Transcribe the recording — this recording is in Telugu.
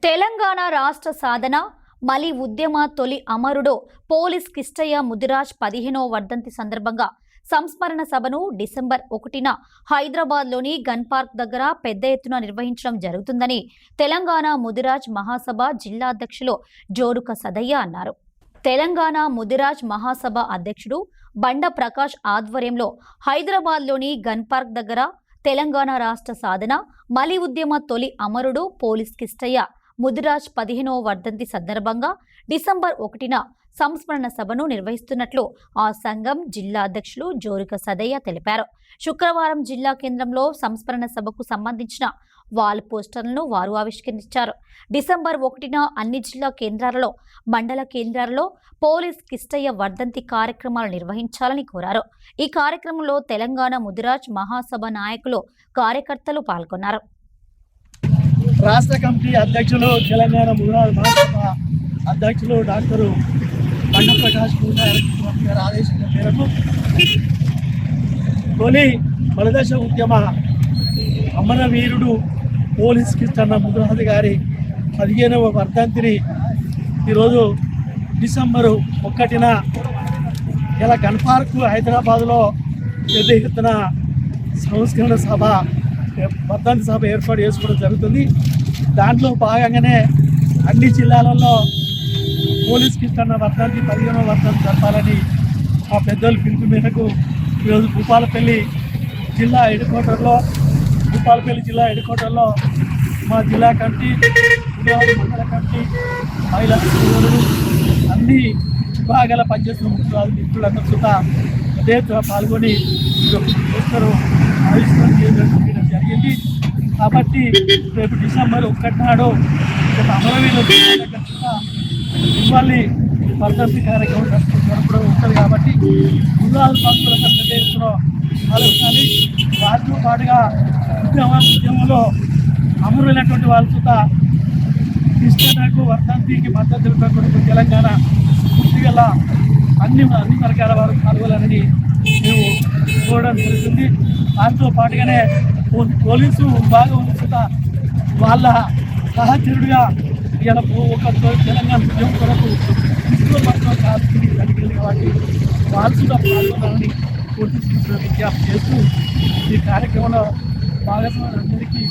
తెలంగాణ రాష్ట్ర సాధన మలి ఉద్యమ తొలి అమరుడు పోలీస్ కిష్టయ్య ముదిరాజ్ 15వ వర్ధంతి సందర్భంగా సంస్మరణ సభను డిసెంబర్ 1న హైదరాబాద్లోని గన్ పార్క్ దగ్గర పెద్ద ఎత్తున నిర్వహించడం జరుగుతుందని తెలంగాణ ముదిరాజ్ మహాసభ జిల్లా అధ్యక్షులు జోరుక సదయ్య అన్నారు. తెలంగాణ ముదిరాజ్ మహాసభ అధ్యక్షుడు బండ ప్రకాష్ ఆధ్వర్యంలో హైదరాబాద్లోని గన్ పార్క్ దగ్గర తెలంగాణ రాష్ట్ర సాధన మలి ఉద్యమ తొలి అమరుడు పోలీస్ కిష్టయ్య ముదిరాజ్ 15వ వర్ధంతి సందర్భంగా డిసెంబర్ 1న సంస్మరణ సభను నిర్వహిస్తున్నట్లు ఆ సంఘం జిల్లా అధ్యక్షులు జోరుక సదయ్య తెలిపారు. శుక్రవారం జిల్లా కేంద్రంలో సంస్మరణ సభకు సంబంధించిన వాల్ పోస్టర్లను వారు ఆవిష్కరించారు. డిసెంబర్ 1న అన్ని జిల్లా కేంద్రాలలో, మండల కేంద్రాలలో పోలీస్ కిష్టయ్య వర్ధంతి కార్యక్రమాలు నిర్వహించాలని కోరారు. ఈ కార్యక్రమంలో తెలంగాణ ముదిరాజ్ మహాసభ నాయకులు, కార్యకర్తలు పాల్గొన్నారు. రాష్ట్ర కమిటీ అధ్యక్షులు, తెలంగాణ ముదిరాజ్ మహాసభ అధ్యక్షులు డాక్టర్ బండ ప్రకాష్ గారి ఆదేశం మేరకు తొలి మలదశ ఉద్యమ అమరవీరుడు పోలీస్ కిష్టయ్య ముదిరాజ్ గారి 15వ వర్ధంతిని ఈరోజు డిసెంబరు 1న ఇలా గన్ పార్క్ హైదరాబాద్లో పెద్ద ఎత్తున సంస్కరణ సభ, వర్ధంతి సభ ఏర్పాటు చేసుకోవడం జరుగుతుంది. దాంట్లో భాగంగానే అన్ని జిల్లాలలో పోలీస్ కిష్టయ్య వర్ధంతి 15వ వర్ధంతి జరపాలని మా పెద్దల పిలుపు మేరకు ఈరోజు భూపాలపల్లి జిల్లా హెడ్క్వార్టర్లో మా జిల్లా కమిటీ, మండల కమిటీ, మహిళా సోదరులు, అన్ని విభాగాల పనిచేస్తున్న మిత్రులందరూ కూడా అదే పాల్గొని ఆవిష్కరణ చేయడం జరిగింది. కాబట్టి రేపు డిసెంబర్ 1 నాడు అమరవీరుల ఇవ్వాలి వర్ధంతి కార్యక్రమం జరపడం ఉంటుంది. కాబట్టి ముదిరాజ్ భక్తులంతా పెద్ద ఎత్తున పాల్గొనాలి. వారితో పాటుగా ఉద్యమంలో అమరులైనటువంటి వాళ్ళతో కిష్టయ్యకు వర్ధంతికి మద్దతు తెలుపుతూ తెలంగాణ పూర్తిగా అన్ని వర్గాల వారు పాల్గొనాలని మేము చూడడం జరుగుతుంది. దాంతో పాటుగానే పోలీసు విభాగం కూడా వాళ్ళ సహచరుడిగా ఇలా ఒక తెలంగాణ ఉద్యమం కొరకు కలిగింది. కాబట్టి వాళ్ళు కూడా పాల్గొనాలని పూర్తి విజ్ఞప్తి చేస్తూ ఈ కార్యక్రమంలో భాగస్వాములందరికీ